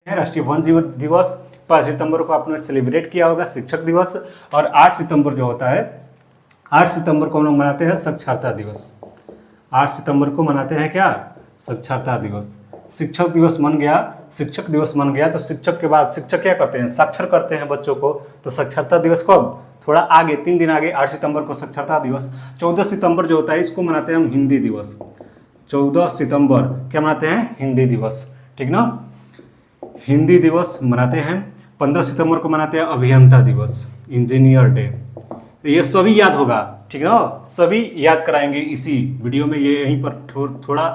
राष्ट्रीय वन जीव दिवस। 5 सितंबर को आपने सेलिब्रेट किया होगा शिक्षक दिवस। और 8 सितंबर जो होता है, 8 सितंबर को हम लोग मनाते हैं साक्षरता दिवस। 8 सितंबर को मनाते हैं क्या, साक्षरता दिवस। शिक्षक दिवस मन गया, शिक्षक दिवस मन गया तो शिक्षक के बाद शिक्षक क्या करते हैं, साक्षर करते हैं बच्चों को। तो साक्षरता दिवस कब, थोड़ा आगे 3 दिन आगे 8 सितंबर को साक्षरता दिवस। 14 सितंबर जो होता है इसको मनाते हैं हम हिंदी दिवस। 14 सितंबर क्या मनाते हैं, हिंदी दिवस, ठीक ना, हिंदी दिवस मनाते हैं। 15 सितंबर को मनाते हैं अभियंता दिवस, इंजीनियर डे। तो ये सभी याद होगा, ठीक ना, सभी याद कराएंगे इसी वीडियो में। ये यहीं पर थोड़ा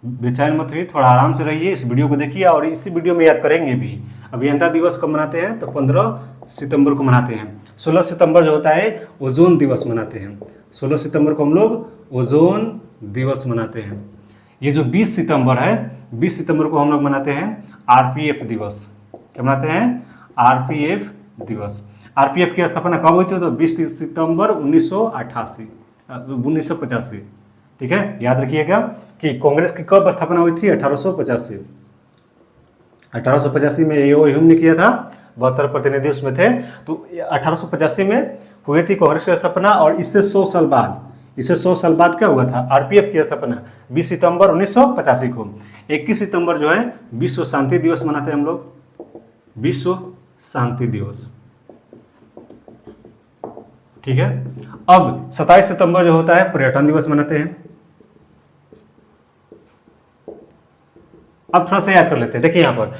बेचैन मत हुई, थोड़ा आराम से रहिए, इस वीडियो को देखिए और इसी वीडियो में याद करेंगे भी। अभियंता दिवस कब मनाते हैं, तो 15 सितंबर को मनाते हैं। 16 सितंबर जो होता है ओजोन दिवस मनाते हैं। 16 सितंबर को हम लोग ओजोन दिवस मनाते हैं। ये जो 20 सितंबर है, 20 सितंबर को हम लोग मनाते हैं आरपीएफ दिवस। क्या मनाते हैं, आरपीएफ दिवस। आरपीएफ की स्थापना कब हुई थी, तो 20 सितंबर 1985। ठीक है, याद रखिएगा कि कांग्रेस की कब स्थापना हुई थी, 1885। 1885 में ये ह्यूम ने किया था, 72 प्रतिनिधि उसमें थे। तो 1885 में हुई थी कांग्रेस की स्थापना। और इससे 100 साल बाद क्या हुआ था, आरपीएफ की स्थापना 20 सितंबर 1985 को। 21 सितंबर जो है विश्व शांति दिवस मनाते हैं हम लोग, विश्व शांति दिवस, ठीक है। अब 27 सितंबर जो होता है पर्यटन दिवस मनाते हैं। अब थोड़ा सा याद कर लेते हैं, देखिए यहाँ पर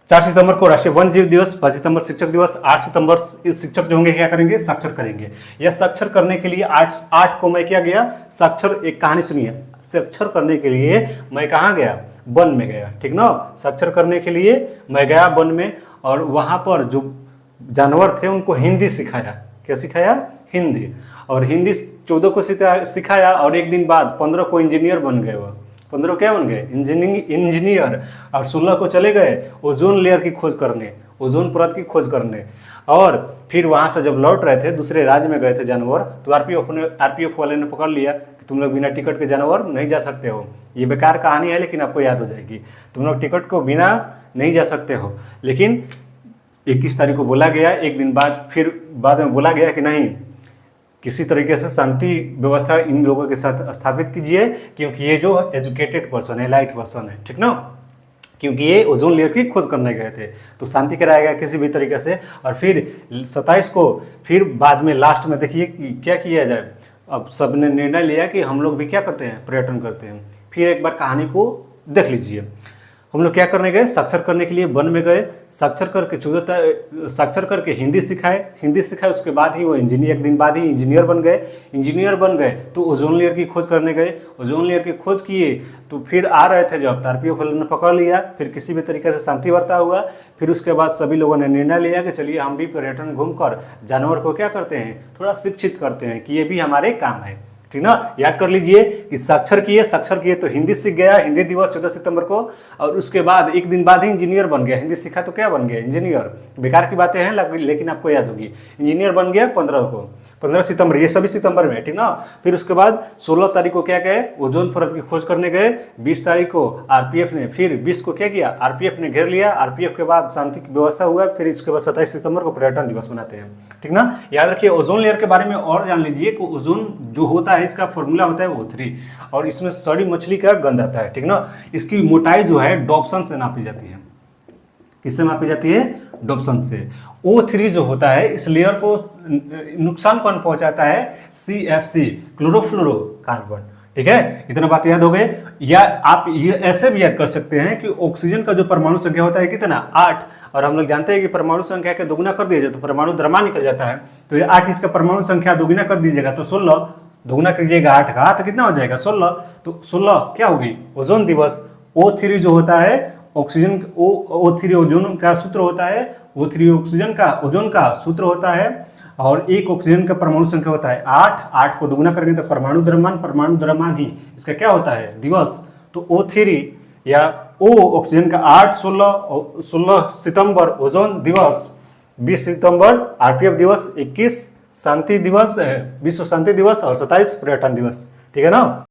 4 सितंबर को राष्ट्रीय वन जीव दिवस, 5 सितंबर शिक्षक दिवस, 8 सितंबर शिक्षक जो होंगे क्या करेंगे, साक्षर करेंगे। यह साक्षर करने के लिए 8 को मैं क्या गया, साक्षर, एक कहानी सुनिए, साक्षर करने के लिए मैं कहाँ गया, वन में गया, ठीक ना। साक्षर करने के लिए मैं गया वन में और वहाँ पर जो जानवर थे उनको हिंदी सिखाया। क्या सिखाया, हिंदी। और हिंदी 14 को सिखाया और एक दिन बाद 15 को इंजीनियर बन गए। वह 15 क्या बन गए, इंजीनियर। और 16 को चले गए ओजोन लेयर की खोज करने, ओजोन परत की खोज करने। और फिर वहाँ से जब लौट रहे थे, दूसरे राज्य में गए थे जानवर, तो आरपीएफ वाले ने पकड़ लिया कि तुम लोग बिना टिकट के जानवर नहीं जा सकते हो। ये बेकार कहानी है लेकिन आपको याद हो जाएगी। तुम लोग टिकट को बिना नहीं जा सकते हो। लेकिन 21 तारीख को बोला गया, एक दिन बाद फिर बाद में बोला गया कि नहीं, किसी तरीके से शांति व्यवस्था इन लोगों के साथ स्थापित कीजिए, क्योंकि ये जो एजुकेटेड पर्सन है, लाइट पर्सन है, ठीक ना, क्योंकि ये ओजोन लेयर की खोज करने गए थे। तो शांति कराया गया किसी भी तरीके से। और फिर 27 को फिर बाद में लास्ट में देखिए क्या किया जाए। अब सब ने निर्णय लिया कि हम लोग भी क्या करते हैं, पर्यटन करते हैं। फिर एक बार कहानी को देख लीजिए। हम लोग क्या करने गए, साक्षर करने के लिए वन में गए। साक्षर करके हिंदी सिखाए। उसके बाद ही वो इंजीनियर, एक दिन बाद ही इंजीनियर बन गए। तो ओजोन लेयर की खोज करने गए। ओजोन लेयर की खोज किए तो फिर आ रहे थे जब आरपीएफ वालों ने पकड़ लिया। फिर किसी भी तरीके से शांति वार्ता हुआ। फिर उसके बाद सभी लोगों ने निर्णय लिया कि चलिए हम भी पर्यटन घूमकर जानवर को क्या करते हैं, थोड़ा शिक्षित करते हैं कि ये भी हमारे काम है, ठीक ना। याद कर लीजिए कि साक्षर किए तो हिंदी सीख गया, हिंदी दिवस 14 सितंबर को। और उसके बाद एक दिन बाद ही इंजीनियर बन गया। हिंदी सीखा तो क्या बन गया, इंजीनियर। बेकार की बातें हैं लेकिन आपको याद होगी। इंजीनियर बन गया 15 सितंबर, ये सभी सितंबर में, ठीक ना। फिर उसके बाद 16 तारीख को क्या गए, ओजोन परत की खोज करने गए। 20 तारीख को आरपीएफ ने, फिर 20 को क्या किया, आरपीएफ ने घेर लिया। आरपीएफ के बाद शांति की व्यवस्था हुआ। फिर इसके बाद 27 सितंबर को पर्यटन दिवस मनाते हैं, ठीक ना। याद रखिए ओजोन लेयर के बारे में और जान लीजिए कि ओजोन जो होता है इसका फॉर्मूला होता है O3 और इसमें सड़ी मछली का गंध आता है, ठीक ना। इसकी मोटाई जो है डॉप्सन से नापी जाती है। किससे मापी जाती है, डॉप्सन से। O3 जो होता है इस लेयर को नुकसान कौन पहुंचाता है, CFC, क्लोरोफ्लोरोकार्बन, ठीक है। इतना बात याद हो गए। या आप ये ऐसे भी याद कर सकते हैं कि ऑक्सीजन का जो परमाणु संख्या होता है कितना, 8। और हम लोग जानते हैं कि परमाणु संख्या के दोगुना कर दिया जाए तो परमाणु द्रव्यमान निकल जाता है। तो ये 8, इसका परमाणु संख्या दोगुना कर दीजिएगा तो 16, दोगुना कीजिएगा 8 का तो कितना हो जाएगा, 16। तो 16 क्या होगी, ओजोन दिवस। O3 जो होता है ऑक्सीजन, O3 ओजोन का सूत्र होता है, O3 ऑक्सीजन का, ओजोन का सूत्र होता है। और एक ऑक्सीजन का परमाणु संख्या होता है 8 को दोगुना करेंगे तो परमाणु द्रव्यमान ही इसका क्या होता है, दिवस। तो O3 या O ऑक्सीजन का 8, 16 सितंबर ओजोन दिवस, 20 सितंबर आरपीएफ दिवस, 21 शांति दिवस, विश्व शांति दिवस और 27 पर्यटन दिवस, ठीक है ना।